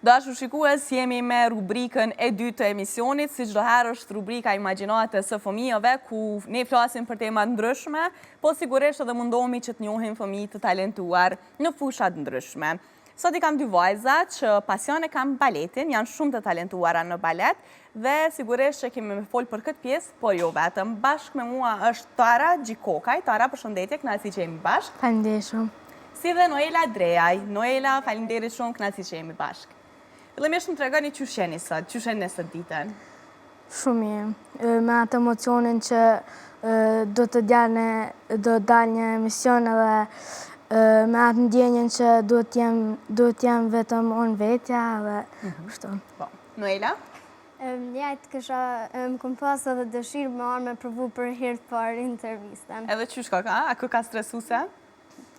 Dashur shikues, jemi me rubrikën e dytë të emisionit, si çdo herë është rubrika Imagjinatës së fëmijëve, ku ne flasim për tema ndryshme, po sigurisht edhe mundohemi që të njohim fëmijë të talentuar në fushat ndryshme. Sot I kam dy vajza që pasion e kam baletin, janë shumë të talentuara në balet, dhe sigurisht që kemi me folë për këtë pjesë, por jo vetëm. Bashkë me mua është Tara Gjikokaj. Tara, përshëndetje, kënaqësi që jemi bashkë. Faleminderit shumë. Si dhe Noela Drejaj. Noela, faleminderit shumë, kënaqësi që jemi bashkë. Fillimisht më tregoni çu jeni sot, çu jeni sot ditën? Shumë mirë. Me atë emocionin që do të dalë një emision edhe me atë ndjenjen që duhet jem vetëm unë vetja dhe kështu. Po. Noela? Jajtë më kom pas edhe dëshirë më arë me provu për herë të parë intervistën. Edhe qysh ka? A kë ka stresuse?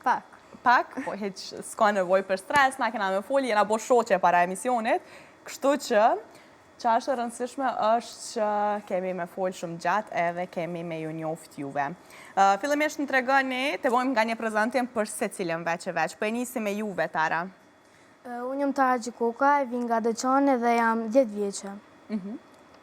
Pak. Pak, po heq s'ka nevoj për stres, na kena me folje, jena bo shoqe para emisionit, kështu që është e rëndësishme është që kemi me folë shumë gjatë edhe kemi me ju njoft juve. Fillimisht në tregoni, të vojmë nga një prezentim për se cilën veç, po e nisi me juve, Tara. Unë jam Tara Gjikokaj, vin nga Deçani dhe jam 10 vjeqe.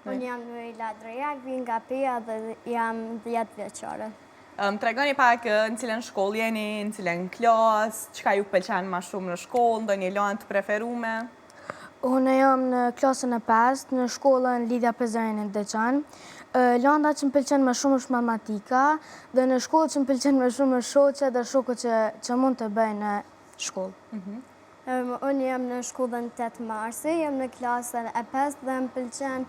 Unë jam Noela Drejak, vin nga Peja dhe jam 10 vjeqare. Më tregoni pak në cilën shkollë jeni, në cilën klasë, çka ju pëlqen ma shumë në shkollë, ndonjë lanë të preferume? Unë jam në klasën e 5, në shkollën Lidhja Pezereni në Deçan. Landa që më pëlqen më shumë është matematika, dhe në shkollë që më pëlqen më shumë është shoqe dhe shokët që mund të bëjnë në shkollë. Unë jam në shkollën 8 Marsi, jam në klasën e 5 dhe më pëlqen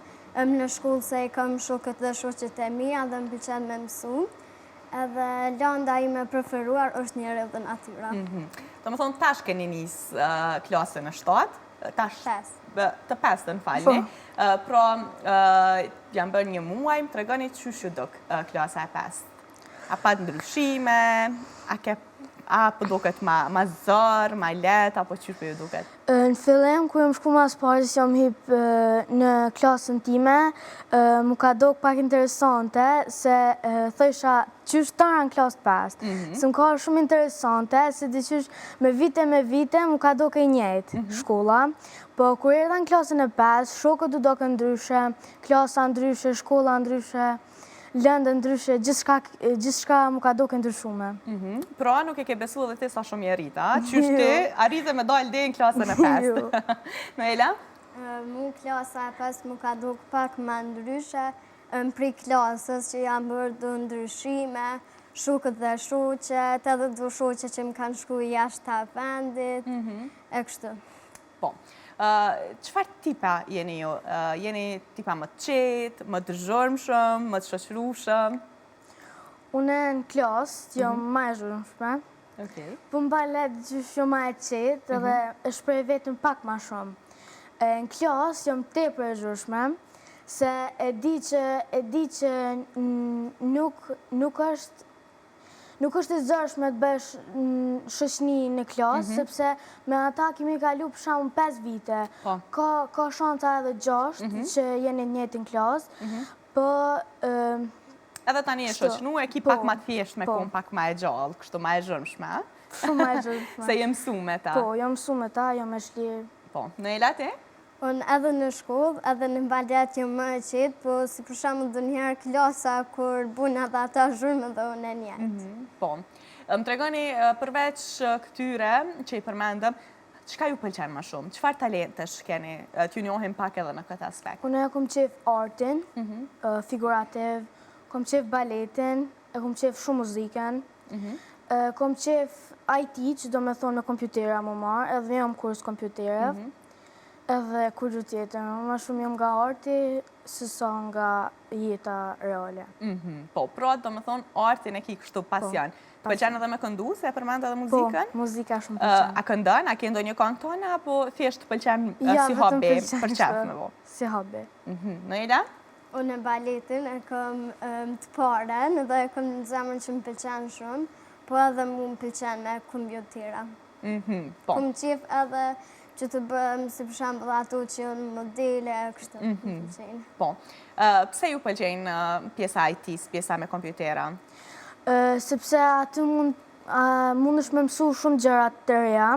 në shkollë se I kam shokët dhe shoqet e mia dhe më pëlqen me mësu. Edhe landa ime preferuar është njerëz dhe natyra. Do më thonë, tash keni nisë klasën e 7? Tash 5. Të 5 të në falni. Pra, jam bërë një muaj, më tregoni çysh ju duk klasa e 5? A pat ndryshime? A po duket ma zor, ma let, apo qysh po ju duket? Në fillim, ku jam shku mas pari që jam hip në klasën time, mu ka duk pak interesante, se thësha qysh Tara në klasë 5. Se më ka shumë interesante, se di qysh me vite mu ka duk e njëjtë shkolla. Po, kur erdha në klasën e 5, shokët u doke ndryshe, klasa ndryshe, shkolla ndryshe, lëndë ndryshe, gjithçka mu ka doke ndryshume. Pra, nuk e ke besu edhe ti sa shumë I rrita, qysh ti arrite me dalë dhe në klasën e 5. Noela? Mu klasa e 5 mu ka doke pak ma ndryshe, pri klasës që jam bërë do ndryshime, shokët dhe shoqet, edhe do shoqet që më kanë shku jashtë të vendit, e kështu. Po. Qëfar tipa jeni ju? Jeni tipa më të qetë, më të zhërmshëm, më të shoqërushëm? Une në klasë, jam ma e zhërmshme. Po më balet gjysh jo ma e qetë edhe e shprej vetëm pak ma shumë. Në klasë, jam tepër e zhërmshme, se e di që nuk është e zërshme të bësh shoqni në klasë, sepse me ata kemi kalu për shamun 5 vite. Ka shanca edhe 6 që jeni njëjtin klasë, po... Edhe tani e shoqnu e ki pak ma të thjesht me kom pak ma e gjallë, kështu ma e zhërmshme, a? Shumë ma e zhërmshme. Se jem mësu me ta. Po, jem mësu me ta, jem e shlirë. Po, Noela ti? Unë edhe në shkollë, edhe në balet jam më e qetë, po si për shembull ndonjëherë klasa kur bujnë edhe ata zhurmë dhe unë e njëjtë. Po. Më tregoni përveç këtyre që I përmendëm, çka ju pëlqen më shumë? Çfarë talentesh keni? T'ju njohim pak edhe në këtë aspekt. Unë e kom qef artin, figurativ, kom qef baletin, e kom qef shumë muzikën, kom qef IT, që do me thonë në kompjutera më marë, edhe jam kurs kompjuterëv, edhe kur du tjetër, ma shumë jam nga arti, se sa nga jeta reale. Po, pra do me thonë artin e ki kështu pasion. Pëlqen edhe me këndu, se e përmend edhe muzikën? Po, muzika shumë pëlqen. A këndon, a ke ndonjë këngë tone, apo thjesht pëlqen si hobi, për qef me vo? Si hobi. Noela? Unë e baletin e kom të paren, edhe e kom në zemrën që më pëlqen shumë, po edhe mu më pëlqen me kompjutera. Kom qef edhe që të bëmë, si për shembull ato që janë modele, kështu më pëlqejnë. Po. Pse ju pëlqejnë pjesa IT-s, pjesa me kompjutera? Sepse aty mund është me mësu shumë gjërat të reja,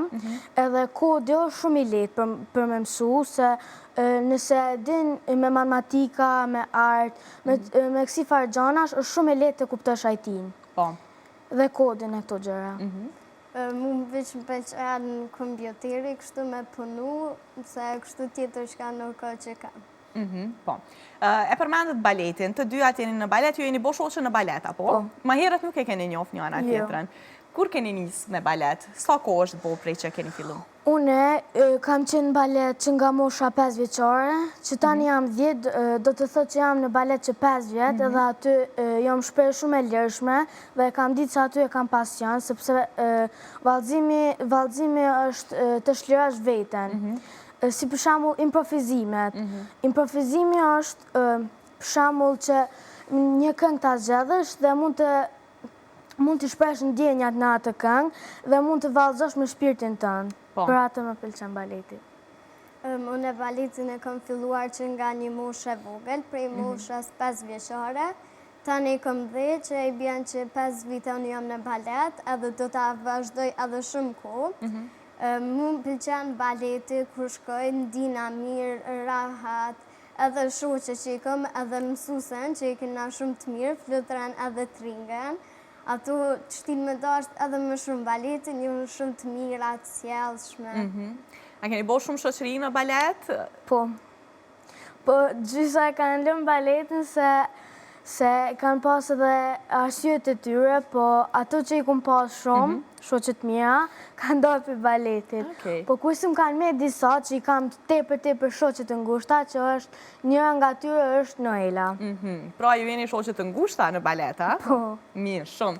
edhe kodi është shumë i letë për me mësu, se nëse din me matematika, me art, me kësi farë gjanash, është shumë i letë të kuptosh IT-n. Po. Dhe kodin e këto gjëra. Mund veç më pëlqen në kompjuteri, kështu me punu, se kështu tjetër që ka nuk ka që kam. Po. E përmendet baletin, të dy atë jeni në balet, ju jeni bo shoqe në balet, apo? Ma herët nuk e keni njof një anë tjetrën. Kur keni njës me balet? Sa ko është bo prej që keni fillu? Une kam qenë balet që nga mosha 5 vjeqare, që tani jam 10, do të thot që jam në balet që 5 vjetë, edhe aty jam shprej shumë e lërshme, dhe kam ditë që aty e kam pasion, sepse valdzimi është të shlirash veten. Si për shamull improvizimet. Improvizimi është për shamull që një këngë të zgjedhësh dhe mund të shpresh ndjenjat në atë këngë dhe mund të vallëzosh me shpirtin tënd. Për atë më pëlqen baleti. Unë baletin e kam filluar që nga një moshë e vogël, prej moshës 5 vjeqare. Tani kam 10 që i bjen që 5 vite unë jam në balet, edhe do të vazhdoj edhe shumë kohë. Mu pëlqen baleti kur shkoj, ndina mirë, rahat, edhe shoqe që i kom, edhe mësusen që i kena shumë të mirë, flutren edhe tringen. Ato shtin me dasht edhe më shumë baletin, një shumë të mirë, atë sjellshme. A keni bo shumë shoqëri në balet? Po. Po, gjysa e kanë lëmë baletin se kanë pas edhe arsyet e tyre, po ato që i kun pas shumë, shoqet mira, kanë dojë për baletit. Po kusim kanë me disa që i kam tepër shoqet të ngushta, që është njëra nga tyre është Noela. Pra ju jeni shoqet të ngushta në balet, a? Po. Mirë, shumë.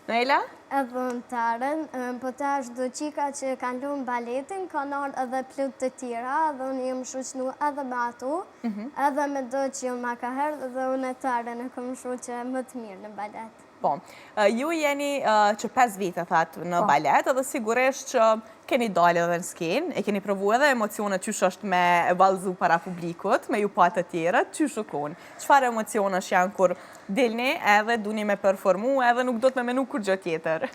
Noela? Edhe në taren, po ta është do qika që kanë lunë baletin, kanë ardhë edhe plot të tjera, dhe unë jem shoqnu edhe me ato, edhe me do që jo ma ka herë, dhe unë e taren e kom shoqe më të mirë në balet. Po, ju jeni që 5 vite, thatë, në balet, edhe sigurisht që keni dalë edhe në skenë, e keni provu edhe emocionet qysh është me vallëzu para publikut, me ju patë të tjera, qysh u konë? Qëfar emocionesh janë kur dilni edhe duni me performu, edhe nuk do të me menu kur gjë tjetër?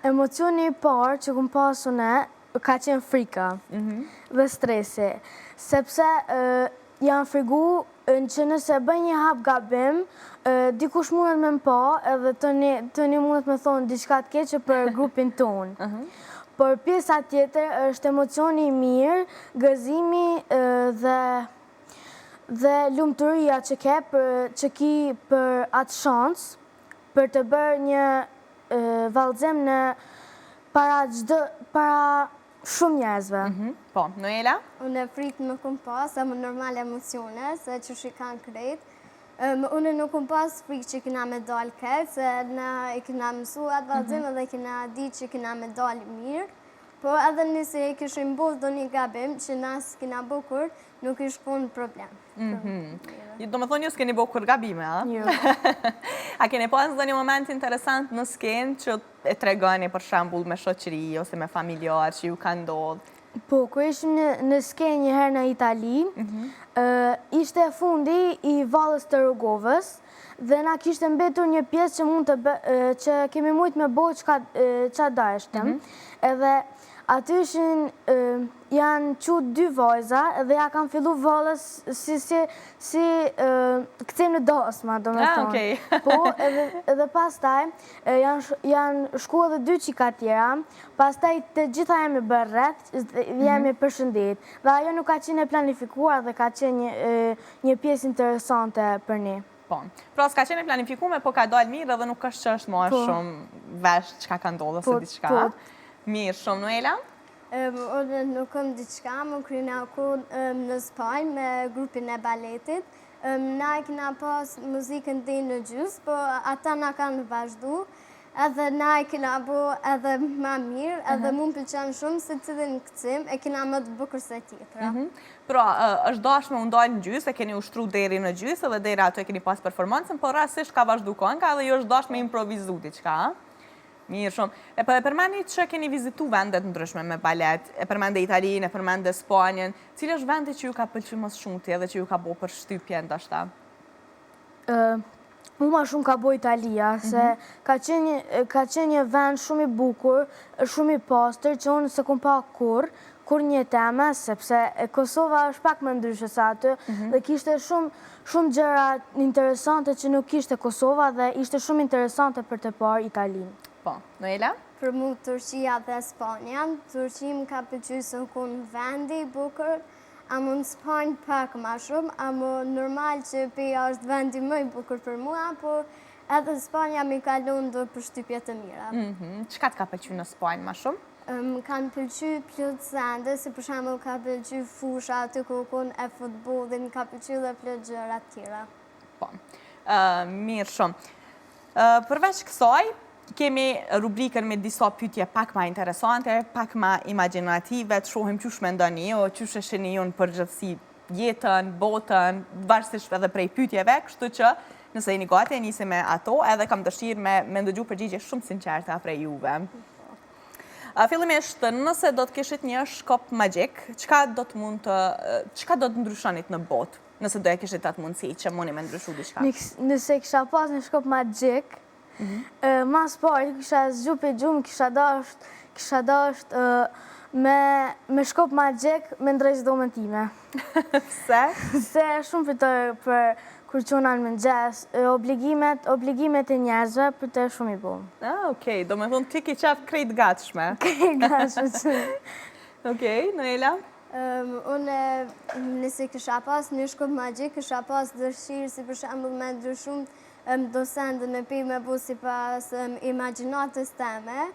Emocioni i parë që kum pasu ne, ka qenë frika dhe stresi, sepse janë frigu që nëse bëj një hap gabim, dikush mundet me më pa, edhe të një mundet me thonë diçka të keqe për grupin tonë. Por pjesa tjetër është emocioni i mirë, gëzimi dhe lumëturia që ki për atë shansë, për të bërë një vallëzim në para shumë njerëzve. Po, Noela? Unë e frikë nuk kom pas, e më normal emocione, se që shi kanë krejt. Unë nuk kom pas frikë që kina me dalë këtë, se na i kina mësu atë vallëzim edhe kina di që kina me dalë mirë. Po edhe nëse i kishim bërë do një gabim që nasë kina bukur, nuk ish konë problem. Do me thonë ju s'keni bërë kur gabime, a? Jo. A keni pas dhe një moment interesant në skenë që e tregoni për shambull me shoqëri ose me familjar që ju ka ndodhë? Po, kër ishim në skenë një herë në Itali, ishte fundi i Valles të Rrugovës, dhe na kishte mbetur një pjesë që kemi mujtë me bo që dajshtëm. Edhe aty ishin janë qut 2 vajza dhe ja kanë fillu Valles si këtim në dasma, do me thonë. Po, edhe pastaj janë shku edhe 2 qika tjera, pastaj të gjitha jemi bërret, jemi përshëndet. Dhe ajo nuk ka qenë e planifikuar dhe ka qenë një pjesë interesante për ne. Po, pra s'ka qenë e planifikume, po ka dalë mirë edhe nuk është që është ma shumë vesh që ka ndodhë ose diçka. Mirë, shumë, Noela? Unë nuk kom diçka, më kryna ku në Spanjë me grupin e baletit. Na i kina pas muzikën dhe në gjys, po ata na kanë vazhdu, edhe na i kina bo edhe ma mirë, edhe mu më pëlqen shumë se cilin këcim e kina më të bukur se tjetra. Pra, është dashme unë dalë në gjys, e keni ushtru deri në gjys, edhe deri ato e keni pas performancën, por rasisht ka vazhdu konka edhe jo është dashme improvizu diçka. Mirë shumë. E përmendi që keni vizitu vendet ndryshme me balet, e përmende Italinë, e përmende Spanjën, cilë është vendi që ju ka pëlqy mësë shumëti edhe që ju ka bo për shtypje ndashta? Mu ma shumë ka bo Italia, se ka qenë një vend shumë i bukur, shumë i pastër, që unë se kom pa kur një teme, sepse Kosova është pak më ndryshe se aty, dhe kishte shumë gjëra interesante që nuk kishte Kosova dhe ishte shumë interesante për të parë Italinë. Po, Noela? Për mu Turqia dhe Spanja, Turqia më ka pëlqyer se kun vendi i bukur, amo në Spanjë pak ma shumë, amo normal që Peja është vendi më i bukur për mua, po edhe Spanja mi kalon do përshtypje të mira. Çka të ka pëlqyer në Spanjë më shumë? Më kanë pëlqyer plot sende, si për shembull ka pëlqyer fusha aty ku kun e futbollit, ka pëlqyer dhe plot gjëra të tjera. Po, mirë shumë. Përveç kësaj, kemi rubrikën me disa pyetje pak ma interesante, pak ma imaginative, të shohim qysh mendoni ju, qysh e shihni ju në përgjithësi jetën, botën, varësisht edhe prej pyetjeve, kështu që nëse jeni gati, nisim me ato, edhe kam dëshirë me ndëgju përgjigje shumë sinqerta prej juve. Fillimisht, nëse do të kishit një shkop magjik, çka do të ndryshonit në botë, nëse do e kishit atë mundësi që mundi me ndryshu diçka? Nëse kisha pas një shkop magjik, mas pari kisha zgjupi gjumë, kisha dasht me shkop magjik me ndrejtë domën time. Se? Se shumë fitoj për kur qona në mëngjes, obligimet e njerëzve për të shumë i bom. Okej, do me thonë ti ki qef krejt gatshme. Krejt gatshme që. Okej, Noela? Unë nëse kisha pas një shkop magjik, kisha pas dëshirë si për shembull me ndryshu docentën me pi me bu si pas imaginatës teme,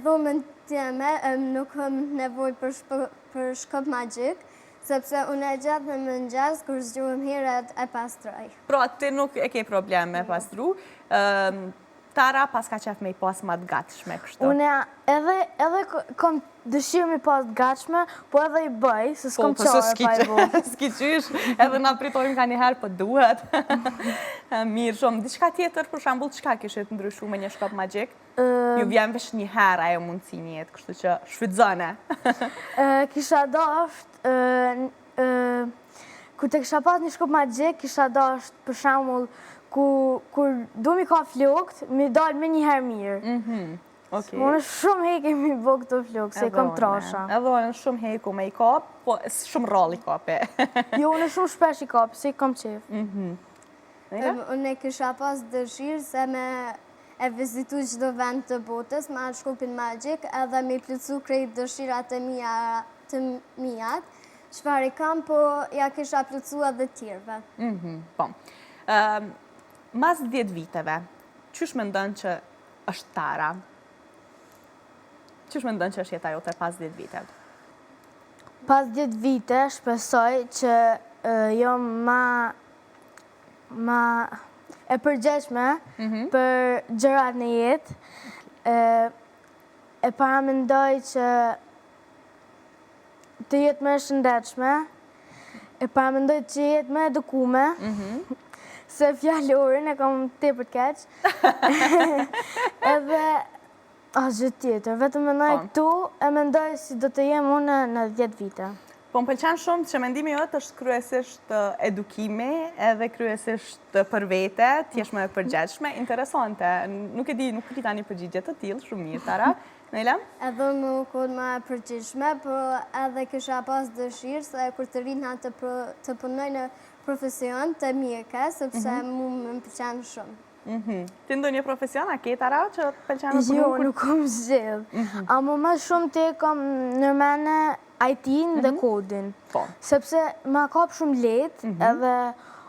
dhomën teme nuk këm nevoj për shkop magjik, sepse unë e gjatë në mëngjes, kur zgjuhem heret e pastroj. Pra, ti nuk e ke problem me pastru. Tara pas ka qef me i pas ma të gatshme kështu. Unë edhe kom dëshirë me pas të gatshme, po edhe i bëj, se s'kom qare pa i bo. S'ki qysh, edhe na pritojmë ka njëherë, po duhet. Mirë shumë. Diçka tjetër, për shambull, qka kishit ndryshu me një shkop magjik? Ju vjen vesh njëherë ajo mundësi njetë, kështu që shfrytëzone. Kisha dasht, kur të kisha pas një shkop magjik, kisha dasht, për shambull, kur du mi ka flokt, mi dal me njëherë mirë. Unë shumë heke mi bo këto flokë, se i kom trasha. Edhe unë shumë heku me i kap, po shumë rall i kape. Jo, unë shumë shpesh i kap, se i kom qef. Unë e kisha pas dëshirë se me e vizitu çdo vend të botës, me atë shkopin magjik, edhe me i plëcu krejt dëshirat të mijat, çfarë i kam, po ja kisha plëcu edhe tjerve. Po. Mas 10 viteve, qysh mendon që është Tara? Qysh mendon që është jeta jote pas 10 viteve? Pas 10 vite, shpesoj që jo ma e përgjegjshme për gjërat në jetë. E paramendoj që të jetë më e shëndetshme, e paramendoj që jetë më edukume, se fjallorin e kam tepër të keq. Edhe asgjë tjetër, vetëm mendoj këtu e mendoj si do të jem unë në 10 vite. Po më pëlqen shumë që mendimi jot është kryesisht edukimi edhe kryesisht për vete, t'jesh më e përgjegjshme, interesante. Nuk e di, nuk i tani përgjigje të tillë, shumë mirë, Tara. Noela? Edhe më kon më e përgjegjshme, po edhe kisha pas dëshirë se kur të rina të punoj në profesion të mjeke, sepse mu më pëlqen shumë. Ti ndonjë profesion, a ke Tara që pëlqen në punu? Jo, nuk kom zgjedh. Amo më shumë të kom nërmene IT-n dhe kodin. Sepse ma kap shumë letë, edhe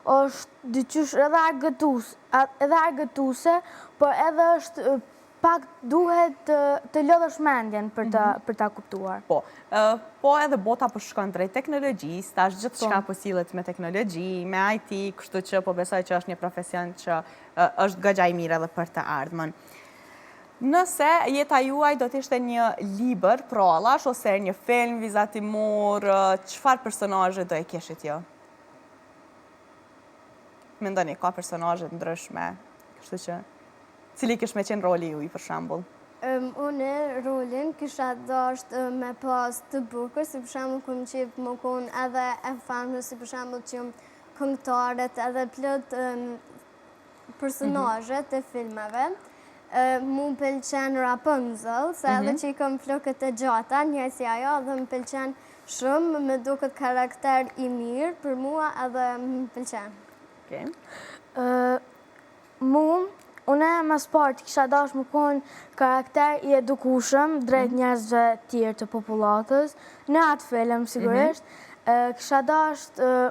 është dyqysh edhe argëtuse, por edhe është pak duhet të lodhësh mendjen për ta kuptuar. Po edhe bota po shkon drejt teknologjisë, tash gjithë shka po sillet me teknologji, me IT, kështu që po besoj që është një profesion që është goxha i mirë edhe për të ardhmen. Nëse jeta juaj do t'ishte një libër prallash ose një film vizatimor, çfarë personazhe do e kishit jo? Mendoni, ka personazhe ndryshme, kështu që cili kish me qenë roli juaj për shembull? Unë rolin kisha dasht me pas të bukur, si për shembull kum qef më kon edhe e famshme, si për shembull që këngëtarët edhe plot personazhet e filmave. Mu pëlqen Rapunzel, se edhe që i kam flokët e gjata, njëjtë si ajo, dhe më pëlqen shumë, me duket karakter i mirë për mua edhe më pëlqen. Une mas partë kisha dash më konë karakter i edukushëm drejt njerëzve tjerë të popullatës, në atë film, sigurisht. Kisha dash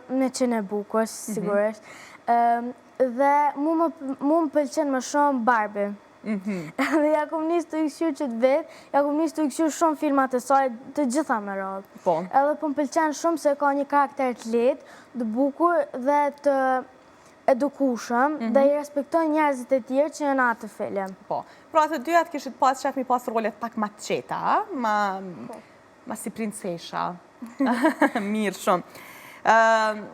me qenë e bukur, sigurisht. Dhe mu më pëlqen më shumë Barbie. Dhe ja kom nisë të i këshyrë që të vetë, ja kom nisë të i këshyrë shumë filmat e saj të gjitha me radhë. Edhe po më pëlqen shumë se ka një karakter të letë, të bukur dhe të edukushëm dhe i respektojnë njerëzit e tjerë që janë atë film. Pra të dyat kishit pas shef mi pas rolet pak ma të qeta, ma si princesha. Mirë shumë.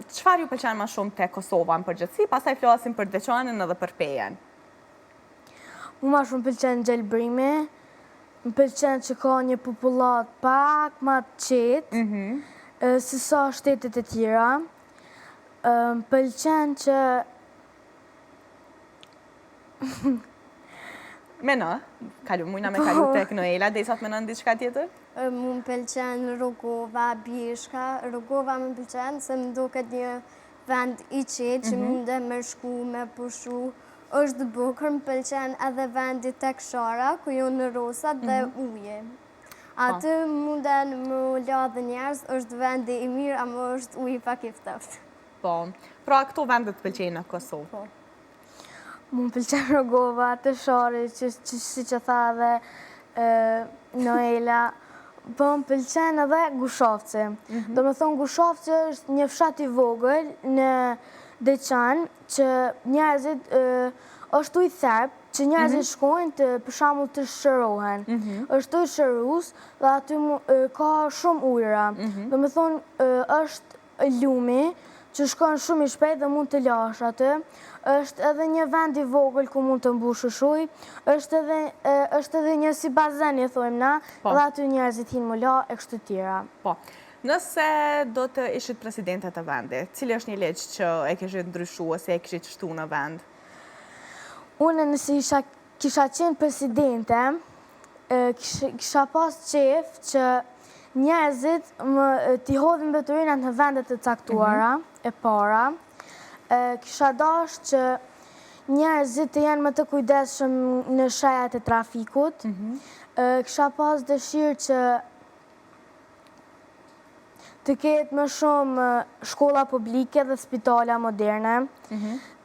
Qëfar ju pëlqen ma shumë te Kosova në përgjithësi, pastaj flasim për Deçanin edhe për Pejen? Mu ma shumë pëlqen gjelbrimi, më pëlqen që ka një popullat pak ma të qetë, si sa shtetet e tjera. Më pëlqen që... Mena, mujna me kalu tek Noela, dhe i sa të menon diçka tjetër? Mu më pëlqen Rogova, Bjeshka. Rogova më pëlqen se më duket një vend i qetë që munde me shku, me pushu. Është bukur, më pëlqen edhe vendi tek Shara, ku jo në Rosat dhe uje. Aty munden më ladhe njerëz, është vendi i mirë, ama është uji pak i ftoftë. Pra këto vendet pëlqenë në Kosovë? Mu më pëlqen Rogova, të Shari, si që tha dhe Noela. Po më pëlqen edhe Gushavci. Do me thonë Gushavci është një fshat i vogël në Deçan, që njerëzit është uj therp, që njerëzit shkojnë për shembull të shërohen. Është uj shërus dhe aty ka shumë ujëra. Do me thonë është lumi, që shkon shumë i shpejt dhe mund të lash aty. Është edhe një vend i vogël ku mund të mbushësh ujë, është edhe një si bazen, i thojmë na, dhe aty njerëzit hinë më la e kështu tjera. Nëse do të ishit presidente të vendit, cili është një ligj që e kishit ndryshu ose e kishit shtu në vend? Unë nëse kisha qenë presidente, kisha pas qef që njerëzit t'i hodhin mbeturinat në vendet të caktuara, e para. Kisha dash që njerëzit të jenë më të kujdesshëm në shajat e trafikut. Kisha pas dëshirë që të ketë më shumë shkolla publike dhe spitala moderne,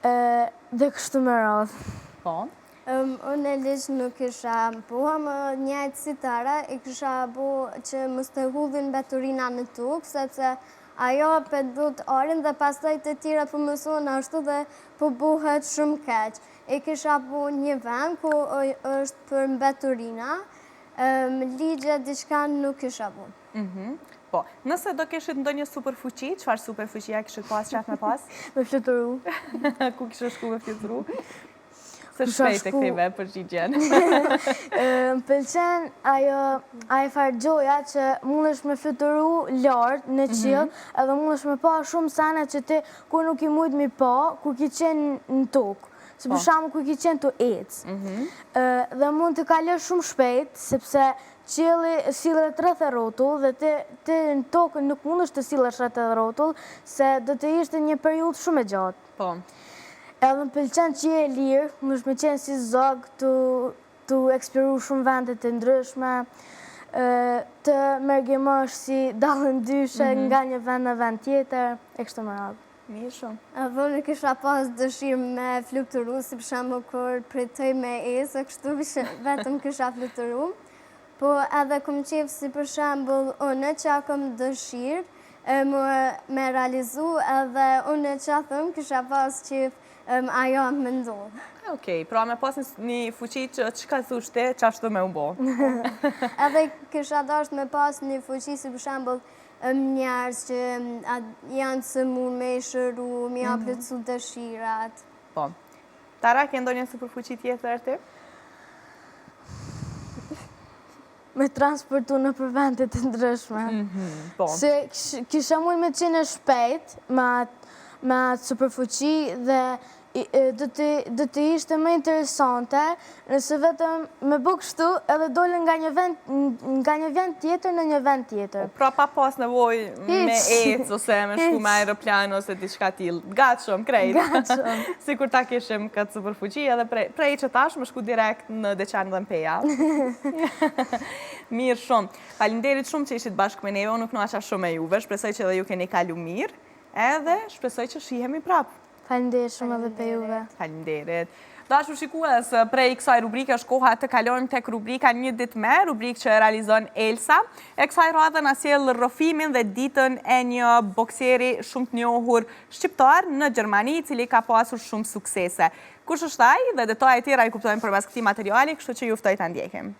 dhe kështu me radhë. Unë e liqë nuk isha po, më njajtë si tëra, i kisha po që mos të hudhin mbeturina në tukë, sepse ajo për du të orin dhe pastaj të tjera për mëson ashtu dhe për buhet shumë keq. I kisha po një vend ku është për mbeturina, ligje diçka nuk isha po. Po, nëse do kishit ndonjë superfuqi, çfarë superfuqia kishit pas qef me pas? Me fluturu. Ku kishit shku me fluturu? Se shpejt e këtime përgjigjen. Më pëlqen ajo fargjoja që mundesh me fluturu lartë në qiell, edhe mundesh me pa shumë sene që ti kur nuk i mujt mi pa, kur ki qenë në tokë. Se për shembull kur ki qenë të ecë. Dhe mund të kalosh shumë shpejt, sepse qielli sillet rreth e rrotull dhe ti në tokë nuk mundesh të sillesh rreth e rrotull, se do të ishte një periudhë shumë e gjatë. Edhe më pëlqen që je e lirë, mundesh me qenë si zog, tu eksploru shumë vendet të ndryshme, të mergemosh si dallën dyshe nga një vend në vend tjetër, e kështu me radhë. Mirë shumë. Edhe unë kisha pas dëshirë me fluturu, si për shembull kur pritoj me esë, kështu vetëm kisha fluturu. Po edhe kom qef si për shembull unë që kom dëshirë me realizu, edhe unë që thëm kisha pas qef ajo më ndodhë. Okej, pra me pas një fuqi që ka thushte, qashtu me u bo. Edhe kisha dasht me pas një fuqi si për shembull njerëz që janë së mund me i shëru, mi a plëcu dëshirat. Po. Tara, ke ndonjë superfuqi tjetër ti? Me transportu në për vendet të ndryshme. Se kisha mujt me qenë shpejt me atë superfuqi dhe do të ishte më interesante nëse vetëm me bë kështu edhe dole nga një vend tjetër në një vend tjetër. Pra pa pas nevoj me ecë ose me shku me aeroplan ose diçka tillë. Gatshëm, krejt. Gatshëm. Sikur ta kishim këtë superfuqi edhe prej që tash më shku direkt në Deçan dhe Mpeja. Mirë shumë. Faleminderit shumë që ishit bashkë me neve, unë nuk knoqa shumë me juve, shpresoj që edhe ju keni kalu mirë, edhe shpresoj që shihemi prapë. Faleminderit shumë edhe për juve. Faleminderit. Dashur shikues, prej kësaj rubrike është koha të kalojmë tek rubrika Një ditë me, rubrikë që e realizon Elsa. E kësaj radhe na sjell rrofimin dhe ditën e një bokseri shumë të njohur shqiptar në Gjermani, i cili ka pasur shumë suksese. Kush është ai dhe detajet e tjera i kuptojmë përmes këtij materiali, kështu që ju ftoj ta ndjekim.